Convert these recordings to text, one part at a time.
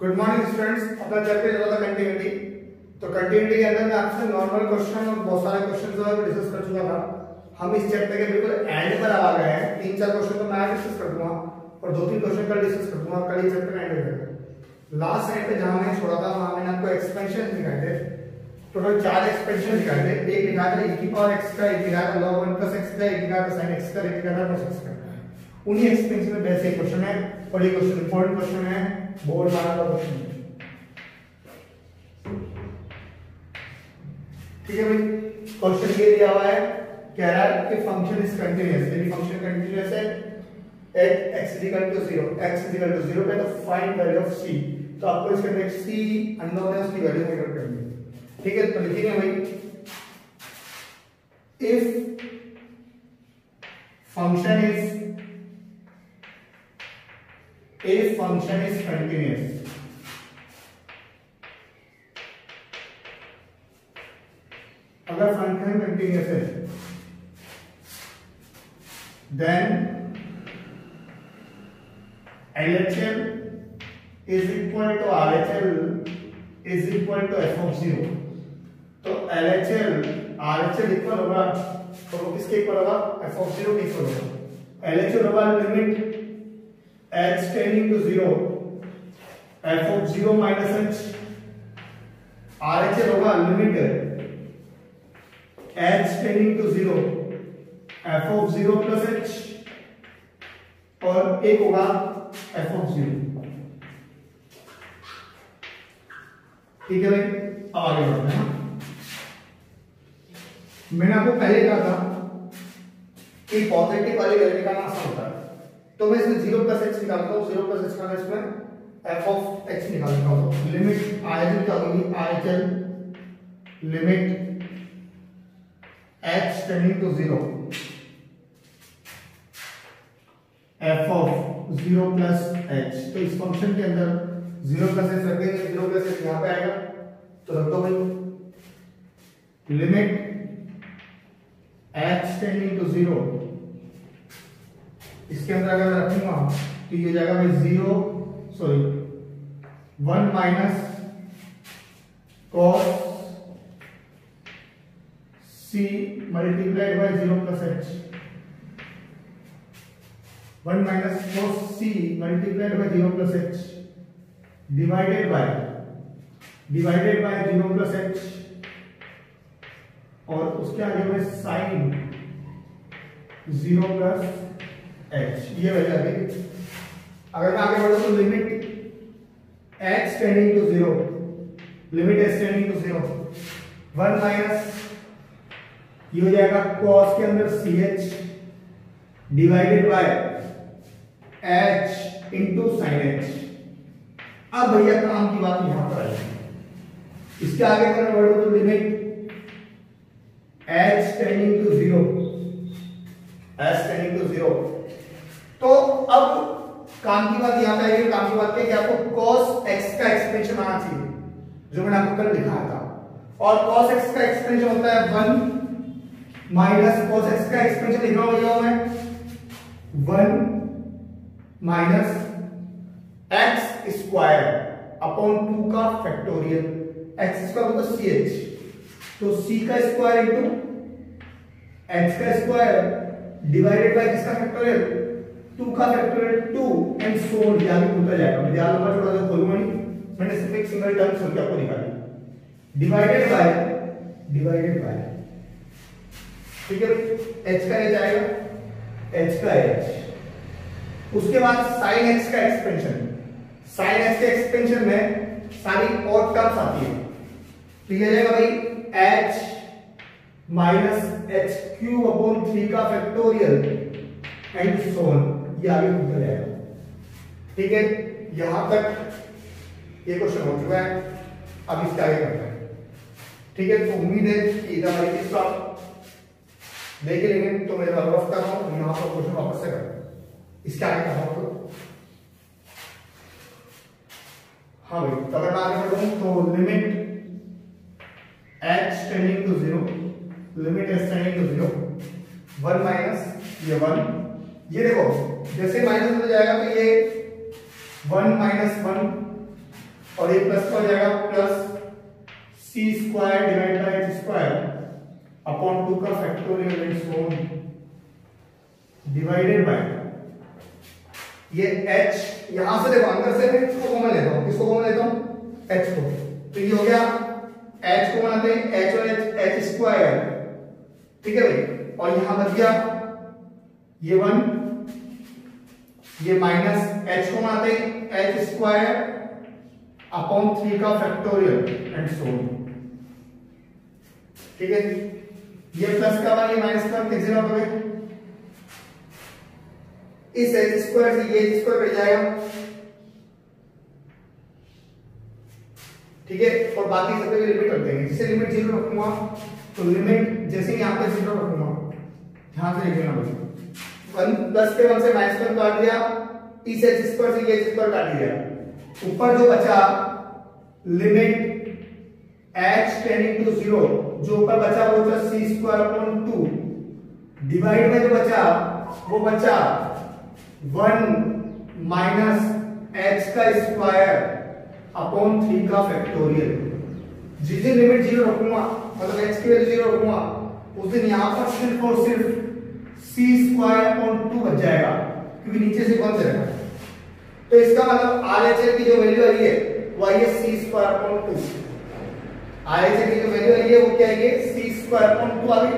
Good morning students. अपना chapter चल रहा था कंटिन्यूटी। तो कंटिन्यूटी के अंदर मैं आपसे नॉर्मल क्वेश्चन और बहुत सारे क्वेश्चन जो है डिस्कस कर चुका था। हम इस चैप्टर के बिल्कुल एंड पर आ गए हैं। 3-4 क्वेश्चन तो मैं डिस्कस कर दूंगा और 2-3 क्वेश्चन कल डिस्कस कर दूंगा। कल ये चैप्टर एंड हो जाएगा। लास्ट साइड पे जहां मैंने छोड़ा था वहां मैंने आपको एक्सपेंशन दिखाए थे। टोटल 4 एक्सपेंशन दिखाए थे। एक दिखाया था e की पावर x का, एक दिखाया था log 1 plus x का, एक दिखाया था sin x का, एक दिखाया था cos x का। उन्हीं एक्सपेंशन में बेसिक क्वेश्चन है और ये क्वेश्चन इंपॉर्टेंट क्वेश्चन है, बोर्ड मार्क का क्वेश्चन है। ठीक है भाई, क्वेश्चन ये दिया हुआ है, कह रहा है कि फंक्शन इज कंटीन्यूअस। यदि फंक्शन कंटीन्यूअस है एट x = 0, x = 0 पे तो फाइंड वैल्यू ऑफ c। तो आपको इसके अंदर c अननोन है, उसकी वैल्यू फाइंड आउट करनी है। ठीक है, तो लिखेंगे भाई इफ फंक्शन इज कंटीन्यूअस, अगर फंक्शन कंटीन्यूअस है then LHL is equal to RHL is equal to f of 0। तो LHL RHL इक्वल होगा तो किसके इक्वल होगा? f of 0 के इक्वल होगा। LHL होगा limit h tending to 0 f of 0 minus h। RHL होगा limit h tending to 0 f of 0 plus h और एक होगा f of 0। ठीक है भाई, अब आगे बढ़ते हैं। मैंने आपको पहले कहा था कि पॉजिटिव वाली वैल्यू निकालना आसान होता है, तो मैं इसमें 0 plus h निकालता हूं। 0 plus h का इसमें f of x निकालता हूं। लिमिट RHL क्या होगी? RHL limit h tending to 0 f of 0 plus h। तो इस फंक्शन के अंदर 0 plus h रखेंगे, 0 plus h यहां पे आएगा तो रख दो भाई। लिमिट h टेंडिंग टू 0, इसके अंदर अगर मैं रखूंगा तो ये जाएगा भाई 1 minus cos c multiplied by 0 plus h। 1 minus cos c multiplied by 0 plus h divided by 0 plus h और उसके आगे में sin 0 plus h। ये वैल्यू आ गई। अगर मैं आगे बढ़ूं तो limit h tending to 0, limit h tending to 0 1 minus ये हो जाएगा cos के अंदर ch divided by h into sin h। अब भैया काम की बात यहां पर आई। इसके आगे अगर मैं बढ़ूं तो limit h tending to 0, h tending to 0। तो अब काम की बात यहां पे आएगी। काम की बात क्या है कि आपको cos x का एक्सपेंशन आना चाहिए, जो मैंने आपको कल दिखाया था। और cos x का एक्सपेंशन होता है 1 माइनस cos x का एक्सपेंशन लिख रहा हूं भैया मैं 1 माइनस x स्क्वायर अपॉन 2 का फैक्टोरियल। x स्क्वायर होता है ch, तो c का स्क्वायर इनटू x का स्क्वायर डिवाइडेड बाय किसका फैक्टोरियल? 2 का फैक्टोरियल 2 एंड सो ऑन। ये आगे होता जाएगा। मैं ध्यान नंबर थोड़ा सा खोलूंगा नहीं, मैंने सिर्फ एक सिंगल टर्म छोड़ के आपको दिखाया। डिवाइडेड बाय ठीक है भाई, h का h आएगा, h का h। उसके बाद sin x का एक्सपेंशन। sin x के एक्सपेंशन में सारी ऑड टर्म्स आती है, तो ये जाएगा भाई h minus h cube upon 3 का फैक्टोरियल एंड सो ऑन। ये आगे होता जाएगा। ठीक है, यहां तक ये क्वेश्चन हो चुका है। अब इसके आगे करते हैं। ठीक है, तो उम्मीद है कि इधर वाली चीज आप देख लेंगे। तो मैं रफ कर रहा हूं, यहां पर क्वेश्चन वापस से करते। इसके आगे करना हो हाँ भाई, तो अगर मैं आगे बढ़ूं तो limit h tending to 0, limit h tending to 0 1 minus ये 1। ये देखो जैसे माइनस हो जाएगा तो ये 1 माइनस 1 और ये प्लस का हो जाएगा plus C square divide by H square upon 2 का factorial and so on divided by ये h यहां से देखो अंदर से मैं इसको कॉमन लेता हूं, किसको कॉमन लेता हूं h को, तो ये हो गया h को बनाते हैं h और h स्क्वायर, ठीक है भाई, और यहां बच गया ये 1, ये माइनस h को बनाते हैं h स्क्वायर अपॉन 3 का फैक्टोरियल एंड सो ऑन, ठीक है। ये प्लस का ये माइनस का कैंसिल आउट हो गया, इस एच स्क्वायर से ये एच स्क्वायर कट जाएगा, ठीक है, और बाकी सब पे लिमिट रख देंगे, जिसे लिमिट 0 रखूंगा तो लिमिट जैसे यहां पे 0 रखूंगा ध्यान से लिखना भाई, 1 प्लस के 1 से माइनस 1 काट दिया, इस एच स्क्वायर से ये एच स्क्वायर काट दिया, ऊपर जो बचा लिमिट h टेंडिंग टू 0, जो ऊपर बचा वो बचा c स्क्वायर अपॉन 2 डिवाइड में जो बचा वो बचा 1 माइनस h का स्क्वायर अपॉन 3 का फैक्टोरियल, जिस दिन लिमिट 0 रखूंगा मतलब h की वैल्यू 0 रखूंगा उस दिन यहां पर सिर्फ और सिर्फ c स्क्वायर अपॉन 2 बच जाएगा, क्योंकि नीचे से कौन से रहेगा, तो इसका मतलब RHS की जो वैल्यू आई है वो आई है c स्क्वायर अपॉन 2, RHS की जो वैल्यू आई है वो क्या है c स्क्वायर अपॉन 2 आ गई,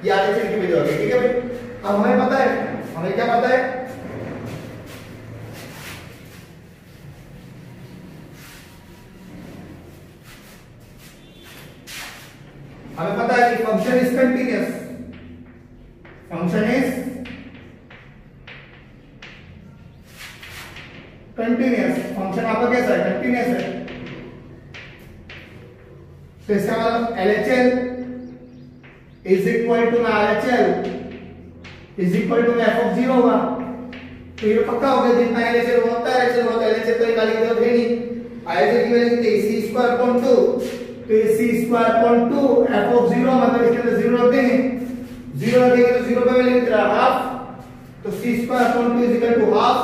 ये RHS की वैल्यू आ गई, ठीक है भाई। अब हमें पता है, हमें क्या पता है, हमें पता है कि function is continuous, function is continuous, function आपका कैसा है कंटीन्यूअस है, तो इसका मतलब LHL is equal to RHL is equal to f(0) होगा, तो ये पक्का हो गया, जितना LHL होता है LHL होता है, LHL तो निकालने की जरूरत है नहीं, LHL की वैल्यू कितनी c स्क्वायर अपॉन 2, तो ये c स्क्वायर अपॉन 2 f(0) मतलब इसके अंदर 0 रख देंगे, 0 रखेंगे तो 0 पे वैल्यू कितना हाफ, तो c square upon 2 is equal to half,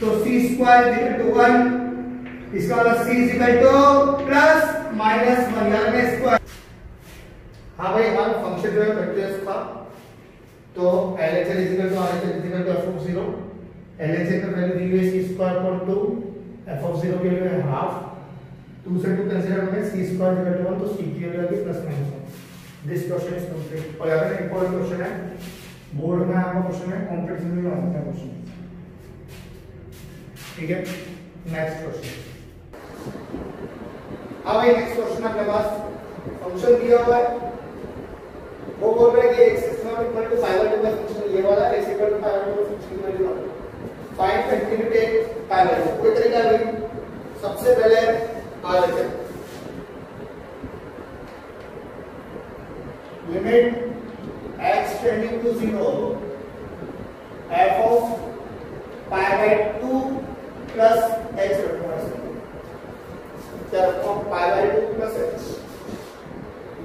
तो c square is equal to 1, इसका मतलब c is equal to plus minus 1 यानी में स्क्वायर। हां भाई हमारा फंक्शन जो है कंटीन्यूअस था, तो LHL is equal to RHL is equal to f(0), LHL का वैल्यू दी हुई है c स्क्वायर अपॉन 2, f(0) की वैल्यू है हाफ, 2 से 2 कैंसिल आउट होंगे, c square is equal to 1, तो c की वैल्यू आ गई plus minus 1। This question is complete. और याद रखना इंपॉर्टेंट क्वेश्चन है, बोर्ड में आपका क्वेश्चन है, कॉम्पिटिशन में भी आ सकता है क्वेश्चन, ठीक है। नेक्स्ट क्वेश्चन, अब ये नेक्स्ट क्वेश्चन अपने पास फंक्शन दिया हुआ है, वो बोल रहा है कि x इक्वल टू 5 का फंक्शन ये वाला, x इक्वल टू 5 का फंक्शन की value find continuity pi value. कोई तरीका है भाई, सबसे पहले आ लेते हैं limit x tending to 0 f of pi by 2 plus h रखूंगा, क्या रखूंगा pi by 2 plus h,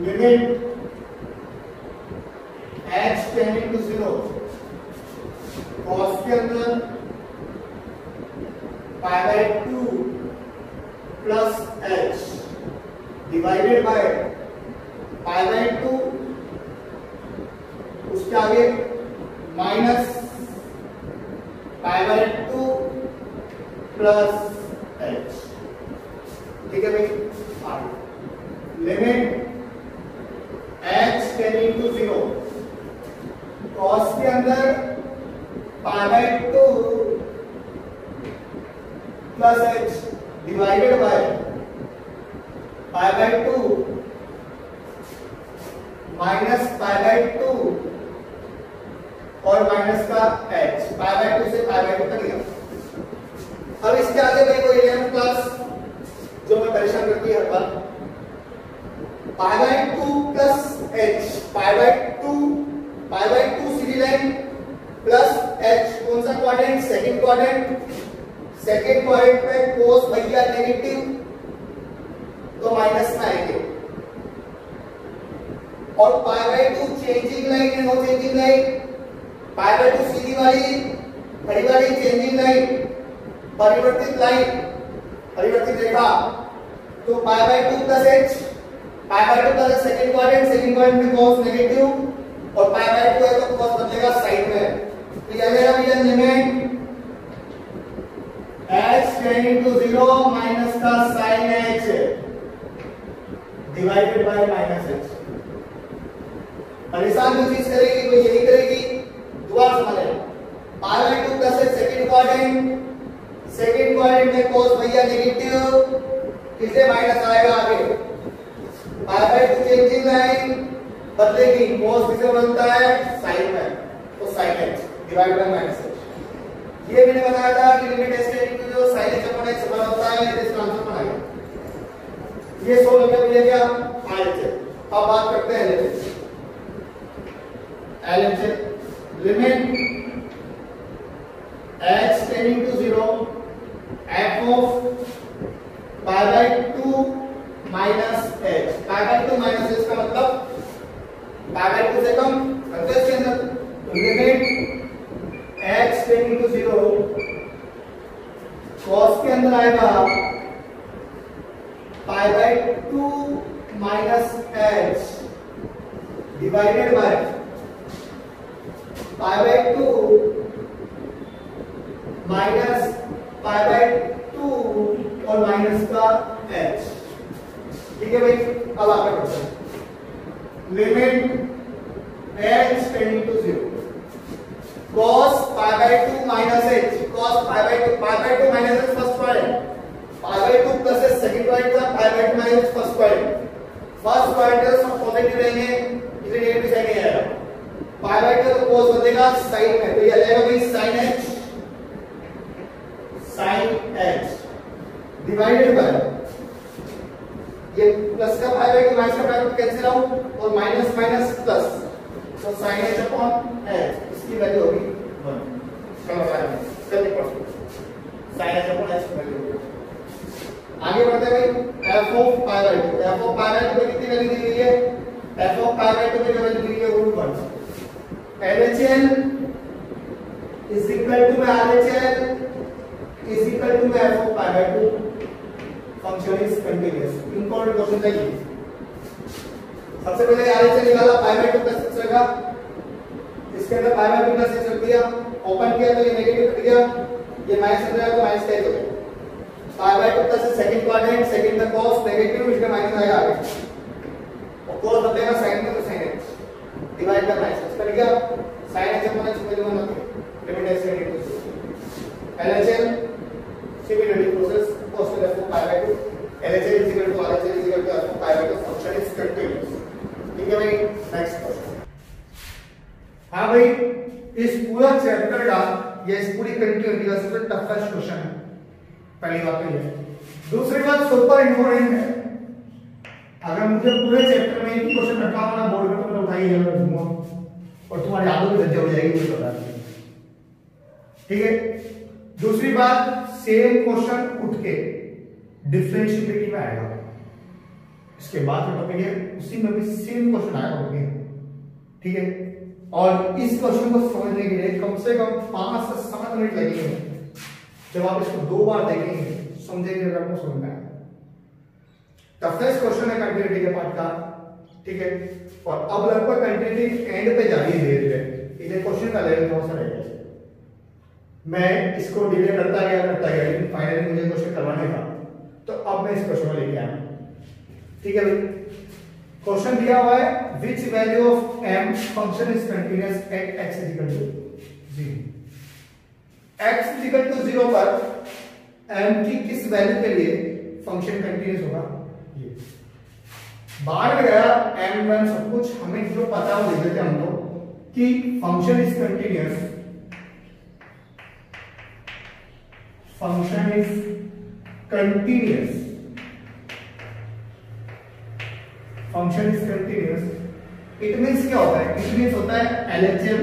limit x tending to 0 cos के अंदर pi by 2 plus h divided by pi by 2 उसके आगे minus pi by 2 plus h, ठीक है भाई। आगे limit x tending to 0 cos के अंदर pi by 2 plus h divided by pi by 2 minus pi by 2 और माइनस का h, पाई बाय 2 से पाई बाय 2 तक गया। अब इसके आगे भाई कोई m प्लस जो मैं परेशान करती है हर बार, pi by 2 plus h, pi by 2 सीधी लाइन प्लस h, कौन सा quadrant second quadrant, second quadrant में कोस भैया नेगेटिव तो माइनस में आएंगे, और पाई बाय 2 चेंजिंग लाइन है, no changing line, pi by 2 सीधी वाली बड़ी वाली चेंजिंग लाइन परिवर्तित लाइन, परिवर्तित रेखा तो पाई by 2 plus h, pi by 2 plus second quadrant में cos नेगेटिव और पाई बाय 2 है तो cos बदलेगा साइन में। तो ये मेरा भी limit h tending to 0 minus का sin h divided by minus h। परेशान जो चीज करेगी वो यही करेगी, दोबारा समझ पाई बाय 2 प्लस सेकंड क्वाड्रेंट में cos भैया नेगेटिव, इससे माइनस आएगा आगे। पाई बाय 2 चेंजिंग लाइन बदलेगी, cos किसे बनता है sin में, तो sin h divide by minus h। ये मैंने बताया था कि limit h tending to 0 sin h upon x बराबर होता है, इसका आंसर बनाएंगे। ये सोल्व करके मिल गया RHS। अब बात करते हैं LHS। Limit h tending to 0 f of pi by 2 minus h, pi by 2 minus h का मतलब पाई बाय 2 से कम, करते इसके अंदर limit h tending to 0 cos के अंदर आएगा pi by 2 minus h divided by pi by 2 minus pi by 2 और माइनस का h। ठीक है भाई, अब आगे बढ़ते हैं। Limit h tending to 0 cos pi by 2 minus h, cos pi by 2 minus h first quadrant, pi by 2 plus h second quadrant था, pi by 2 minus first quadrant. First quadrant सब पॉजिटिव रहेंगे, इसे नेगेटिव साइन नहीं आएगा। Pi by 2 तो cos बदलेगा sin में, तो ये आ जाएगा भाई sin h डिवाइडेड बाय ये प्लस का पाई बाय 2 माइनस का पाई बाय 2 कैंसिल आउट और माइनस माइनस प्लस, तो sin h अपॉन h इसकी वैल्यू होगी 1। जल्दी पढ़ो, sin h अपॉन h की वैल्यू होगी। आगे बढ़ते हैं भाई f of pi by 2, f of pi by 2 में कितनी वैल्यू दी गई है, f ऑफ पाई बाय 2 में जो वैल्यू दी गई है वो 1। LHL is equal to RHL is equal to f of pi by 2, function is continuous. Important question है ये। सबसे पहले RHL निकाला, पाई बाय 2 प्लस 6 लगा, इसके अंदर पाई बाय 2 प्लस 6 रख दिया, ओपन किया तो ये नेगेटिव कट गया, ये माइनस हो जाएगा तो माइनस कैसे हो जाएगा। पाई by 2 plus second quadrant, second में cos नेगेटिव, इसका माइनस आएगा आगे और cos बदलेगा sin में, तो sin h divide by minus h कर गया, sin h upon h value 1 होती है। Limit h tending to 0 LHL similarity process cos to f pi by 2, LHL is equal to RHL is equal to f pi by 2, function is continuous. ठीक है भाई, next question. हां भाई, इस पूरा chapter का ये इस पूरी कंटिन्यूटी का सबसे टफेस्ट क्वेश्चन है। पहली बात तो ये। दूसरी बात सुपर इंपॉर्टेंट है, अगर मुझे पूरे चैप्टर में एक ही क्वेश्चन रखा होगा बोर्ड में तो मैं उठाई है और तुम्हारी आदत में हो जाएगी, मुझे पता है। ठीक है, दूसरी बात सेम क्वेश्चन उठ के डिफरेंशिएबिलिटी में आएगा, इसके बाद का टॉपिक है उसी में भी सेम क्वेश्चन आएगा उठ के। ठीक है, और इस क्वेश्चन को समझने के लिए कम से कम 5 से 7 मिनट लगेंगे। जब आप इसको 2 बार देखेंगे समझेंगे, अगर आपको समझ में आए। टफेस्ट क्वेश्चन है कंटिन्यूटी के पार्ट का। ठीक है, और अब लगभग कंटिन्यूटी एंड पे जा रही है धीरे धीरे, इधर क्वेश्चन का लेवल बहुत सा रहेगा। मैं इसको डिले करता गया लेकिन फाइनली मुझे क्वेश्चन करवाने था, तो अब मैं इस क्वेश्चन को लेके आया। ठीक है भाई, क्वेश्चन दिया हुआ है which value of m function is continuous at x is equal to 0। x is equal to 0 पर m की किस वैल्यू के लिए फंक्शन कंटीन्यूअस होगा। ये बाहर में गया m1 सब कुछ हमें जो पता है वो लिख देते हैं हम लोग कि function is continuous, function is continuous, function is continuous. It means क्या होता है, इट मींस होता है LHL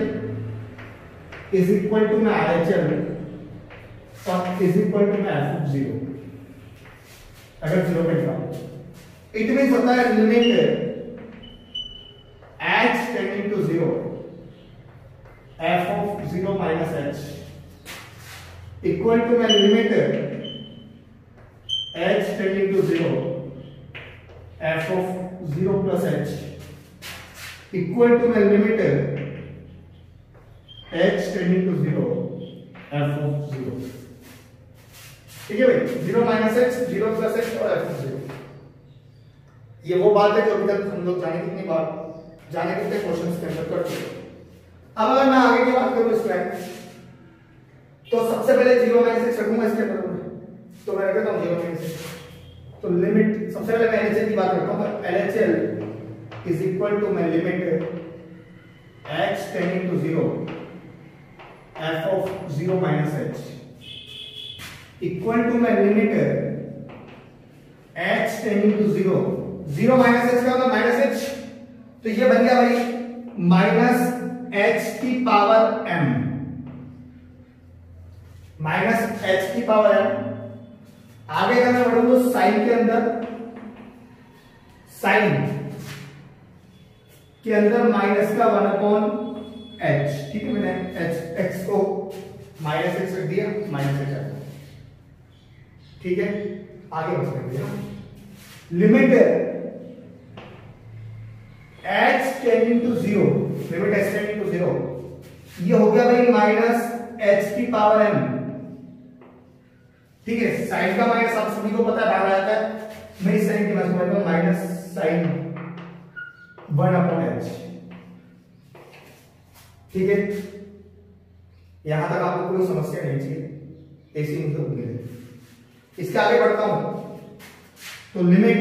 इज इक्वल टू में RHL और इज इक्वल टू में f ऑफ 0 अगर 0 पे निकालो। इट मींस होता है limit h tending to 0 f of 0 minus h equal to में limit h tending to 0 f of 0 plus h equal to my limit h tending to 0 f of 0। ठीक है भाई, 0 minus h, 0 plus h और f of 0। ये वो बात है जो अभी तक हम लोग जाने कितने क्वेश्चंस के अंदर कर चुके। अब अगर मैं आगे की बात करूं इसमें, तो सबसे पहले 0 माइनस x रखूंगा इसके अंदर, तो मैं रखता हूं 0 माइनस x। तो लिमिट सबसे पहले मैं LHL की बात करता हूं, LHL is equal to my limit h tending to 0 f of 0 minus h equal to my limit h tending to 0 minus h का मतलब माइनस h, तो ये बन गया भाई माइनस h की पावर m, माइनस h की पावर m। आगे अगर मैं बढ़ूं तो साइन के अंदर माइनस का 1/h, ठीक है, मैंने x को माइनस x रख दिया, माइनस h, ठीक है। आगे बढ़ सकते हैं, limit h tending to 0, limit h tending to 0, ये हो गया भाई माइनस h की पावर m, ठीक है। साइन का माइनस आप सभी को पता है भाग जाता है, मैं इस साइन की बात कर रहा हूं, माइनस साइन 1/h, ठीक है। यहां तक आपको कोई समस्या नहीं चाहिए, ऐसी मुझे उम्मीद है। इसके आगे बढ़ता हूं, तो limit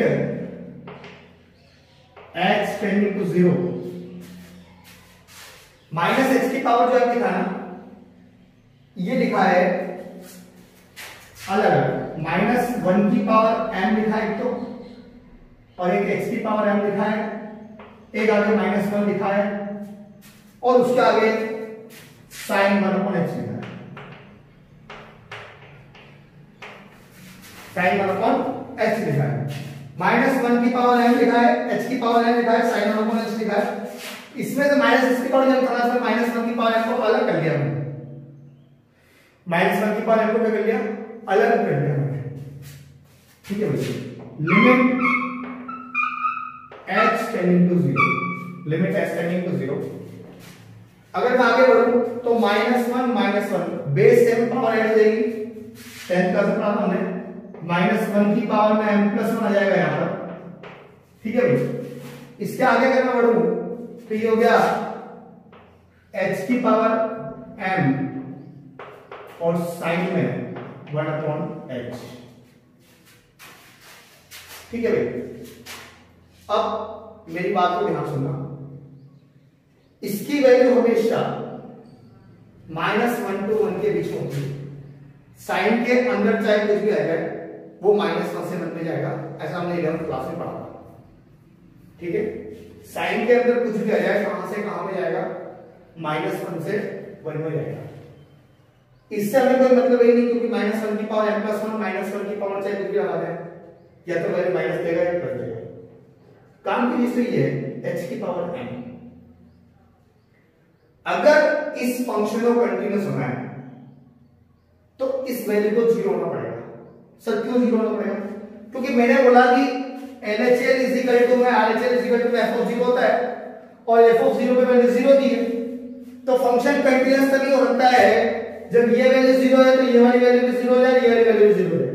h tending to 0 minus h की पावर जो है लिखा ना, ये लिखा है अलग अलग, -1 की पावर m लिखा है तो, और एक x की पावर m लिखा है, एक आगे -1 लिखा है, और उसके आगे sin 1/h लिखा है, sin 1/h लिखा है, -1 की पावर m लिखा है, h की पावर m लिखा है, sin 1/h लिखा है। इसमें से माइनस h की पावर m था, इसमें -1 की पावर m को अलग कर लिया मैंने, -1 की पावर m को क्या कर लिया, अलग कर दिया मैंने, ठीक है भाई। Limit h tending to 0, limit h tending to 0। अगर मैं आगे बढ़ूं तो -1 बेस m पावर ऐड हो जाएगी, 10 का पढ़ा हमने, -1 की पावर में m+1 आ जाएगा यहां पर, ठीक है भाई। इसके आगे अगर मैं बढ़ूं तो ये हो गया h की पावर m और साइन में 1/h, ठीक है भाई। अब मेरी बात को ध्यान सुनना, इसकी वैल्यू हमेशा -1 to 1 के बीच में होती है। साइन के अंदर चाहे कुछ भी आएगा वो -1 से 1 में जाएगा, ऐसा हमने 11th क्लास में पढ़ा था, ठीक है। साइन के अंदर कुछ भी आ जाए कहां से कहां में जाएगा, -1 से 1 में जाएगा। इससे हमें कोई मतलब ही नहीं, क्योंकि -1 की पावर m+1, -1 की पावर चाहे कुछ भी लगा दें, या तो वैल्यू माइनस देगा या प्लस देगा। काम की चीज तो ये है h की पावर m। अगर इस फंक्शन को कंटिन्यूस होना है तो इस वैल्यू को 0 होना पड़ेगा। सर क्यों 0 होना पड़ेगा? क्योंकि मैंने बोला कि LHL इज इक्वल टू में RHL is equal to f of 0 होता है, और f ऑफ 0 पे वैल्यू 0 दी है, तो फंक्शन कंटीन्यूअस तभी हो सकता है जब ये वैल्यू 0 है तो ये वाली वैल्यू भी 0 हो जाए, ये वाली वैल्यू भी 0 हो जाए,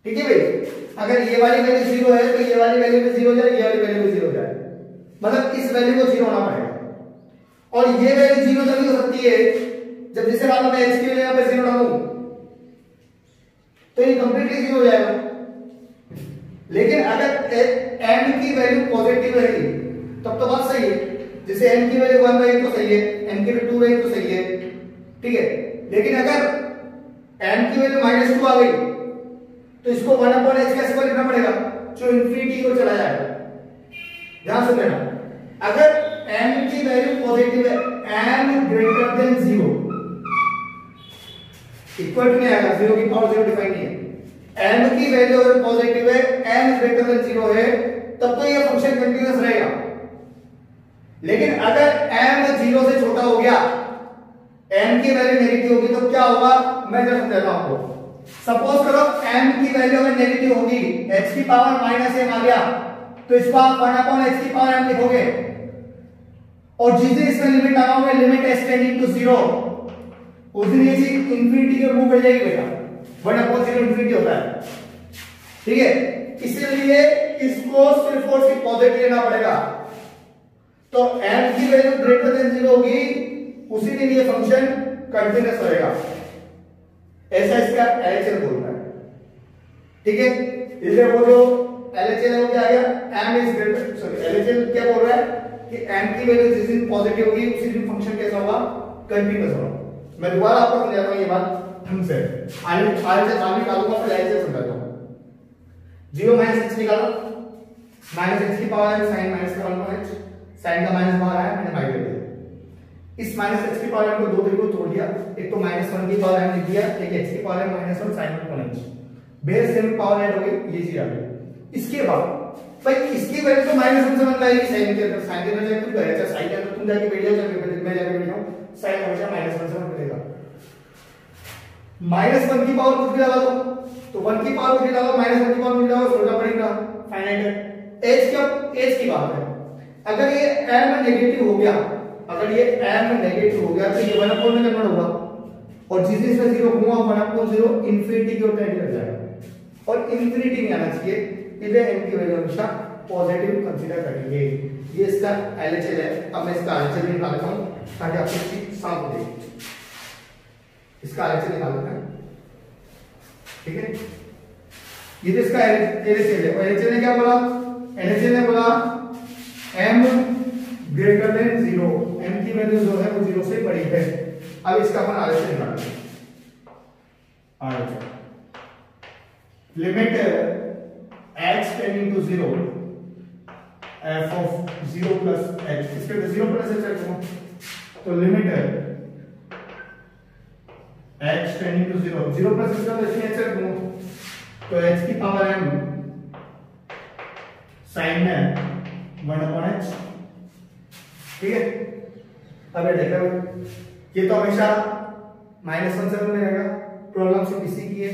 ठीक है भाई। अगर ये वाली वैल्यू 0 है तो ये वाली वैल्यू भी 0 हो जाए, ये वाली वैल्यू भी 0 हो जाए, मतलब इस वैल्यू को 0 होना पड़ेगा। और ये वैल्यू 0 तभी हो सकती है जब जिसे मान लो मैं h की वैल्यू यहां पे 0 डालूं तो ये कंप्लीटली 0 हो जाएगा। लेकिन अगर m की वैल्यू पॉजिटिव रहेगी तब तो बात सही है, जैसे m की वैल्यू 1 रहेगी तो सही है, m की वैल्यू 2 रहेगी तो सही है, ठीक है। लेकिन अगर m की वैल्यू -2 आ गई तो इसको 1/h कैसे लिखना पड़ेगा, जो इंफिनिटी को चला जाएगा। ध्यान से लेना, अगर m की वैल्यू पॉजिटिव है, m greater than 0 equal to नहीं आएगा, 0 की पावर 0 डिफाइन नहीं है। m की वैल्यू अगर पॉजिटिव है, m ग्रेटर देन 0 है, तब तो ये फंक्शन कंटीन्यूअस रहेगा। लेकिन अगर m 0 से छोटा हो गया, m की वैल्यू नेगेटिव होगी तो क्या होगा, मैं जरा समझाता हूं आपको। सपोज करो m की वैल्यू अगर नेगेटिव होगी, h की पावर माइनस m आ गया, तो इसको आप 1/h की पावर m लिखोगे, और जिस दिन इसमें लिमिट लगाओगे, लिमिट s टेंडिंग टू 0, उस दिन ये चीज इंफिनिटी के रूप में जाएगी बेटा, 1/0 इंफिनिटी होता है, ठीक है। इसलिए इसको सिर्फ और सिर्फ पॉजिटिव लेना पड़ेगा। तो m की वैल्यू ग्रेटर देन 0 होगी, उसी दिन ये फंक्शन कंटीन्यूअस रहेगा, ऐसा इसका LHL बोल रहा है, ठीक है। इसलिए वो जो LHL है वो क्या आ गया, m is greater, sorry LHL क्या बोल रहा है कि m की वैल्यू जिस दिन पॉजिटिव होगी उसी दिन फंक्शन कैसा होगा, कंटीन्यूअस होगा। मैं दोबारा आपको समझाता हूं ये बात ढंग से, आगे निकालूंगा फिर LHL समझाता हूं। 0 - h निकालो, -h की पावर है sin माइनस का 1/h, sin का माइनस बाहर आया, मैंने बाई कर दिया। इस -h की पावर को दो तरीकों से तोड़ दिया, एक तो -1 की पावर m लिख दिया, एक h की power -1 sin 1/h, base same power add हो गई, ये चीज आ गई। इसके बाद भाई इसकी वैल्यू तो -1 से बन जाएगी, sin के अंदर, sin के अंदर जाके तुम करेगा, sin के अंदर तुम जाके बैठ जाओ, चाहे मैं जाके बैठ जाऊं, sin हमेशा -1 से बनेगा। -1 की पावर कुछ भी लगा दो, तो 1 की पावर कुछ भी लगाओ, -1 की पावर कुछ लगाओ, सोल्व पड़ेगा, फाइनाइट है। h की बात है, अगर ये m नेगेटिव हो गया, अगर ये m नेगेटिव हो गया तो ये 1/4 में कन्वर्ट होगा, और जिस दिन इसमें 0 हुआ 1/0 इंफिनिटी की ओर टेंड कर जाएगा, और इंफिनिटी नहीं आना चाहिए, इसलिए m की वैल्यू हमेशा पॉजिटिव कंसीडर करेंगे। ये इसका LHL है। अब मैं इसका LHL निकाल लेता हूं ताकि आपको चीज साफ हो जाए। इसका LHL निकाल लेते हैं, ठीक है। ये तो इसका LHL है, और LHL ने क्या बोला, LHL ने बोला m ग्रेटर देन 0, m की वैल्यू जो है वो 0 से बड़ी है। अब इसका अपन LHL निकालते हैं। Limit x tending to 0 f of 0 plus h, इसके लिए 0 प्लस h रखूंगा, तो limit x tending to 0, 0 plus h का इसमें h रखूंगा, तो h की पावर m sin में 1/h, ठीक है। अब ये देखो, ये तो हमेशा -1 से में रहेगा, प्रॉब्लम सिर्फ इसी की है,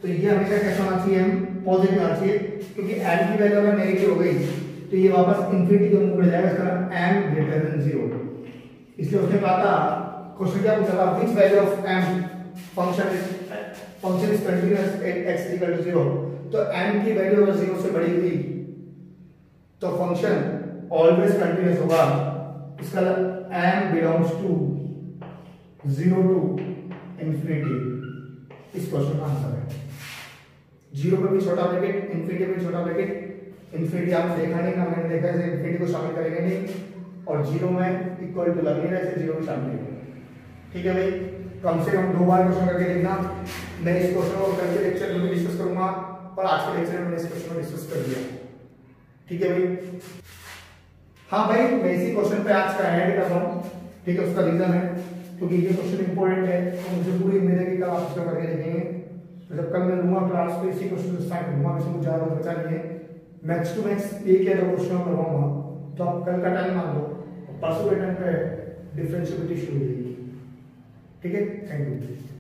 तो ये हमेशा कैसा होना चाहिए, m पॉजिटिव आना चाहिए, क्योंकि m की वैल्यू अगर नेगेटिव हो गई तो ये वापस इंफिनिटी के मुंह में जाएगा, इसका m ग्रेटर देन 0। इसलिए उसने कहा था, क्वेश्चन क्या पूछा था, which value of m function is continuous at x equal to 0, तो m की वैल्यू अगर 0 से बड़ी हुई तो फंक्शन ऑलवेज कंटीन्यूअस होगा। इसका m belongs to 0 to infinity, इस क्वेश्चन का आंसर है। 0 पे भी छोटा ब्रैकेट, इंफिनिटी पे छोटा ब्रैकेट, इंफिनिटी आपने देखा नहीं ना, मैंने देखा है, इंफिनिटी को शामिल करेंगे नहीं, और 0 में इक्वल टू लग नहीं रहा है, 0 भी शामिल करेंगे, ठीक है भाई। कम से कम 2 बार क्वेश्चन करके देखना। मैं इस क्वेश्चन को कल के लेक्चर में डिस्कस करूंगा, और आज के लेक्चर में मैंने इस क्वेश्चन को डिस्कस कर दिया, ठीक है भाई। हाँ भाई, मैं इसी क्वेश्चन पे आज का एंड कर रहा हूँ, ठीक है। उसका रीजन है क्योंकि ये क्वेश्चन इंपॉर्टेंट है, तो मुझे पूरी उम्मीद है कि कल आप इसको करके देखेंगे। तो जब कल मैं लूंगा क्लास पे इसी क्वेश्चन को स्टार्ट करूंगा, इसमें मुझे ज्यादा बचा नहीं है, मैक्स टू मैक्स एक या 2 क्वेश्चन करवाऊंगा, तो आप कल का टाइम मान लो, परसों के टाइम पे डिफरेंशिएबिलिटी शुरू हो जाएगी, ठीक है। Thank you.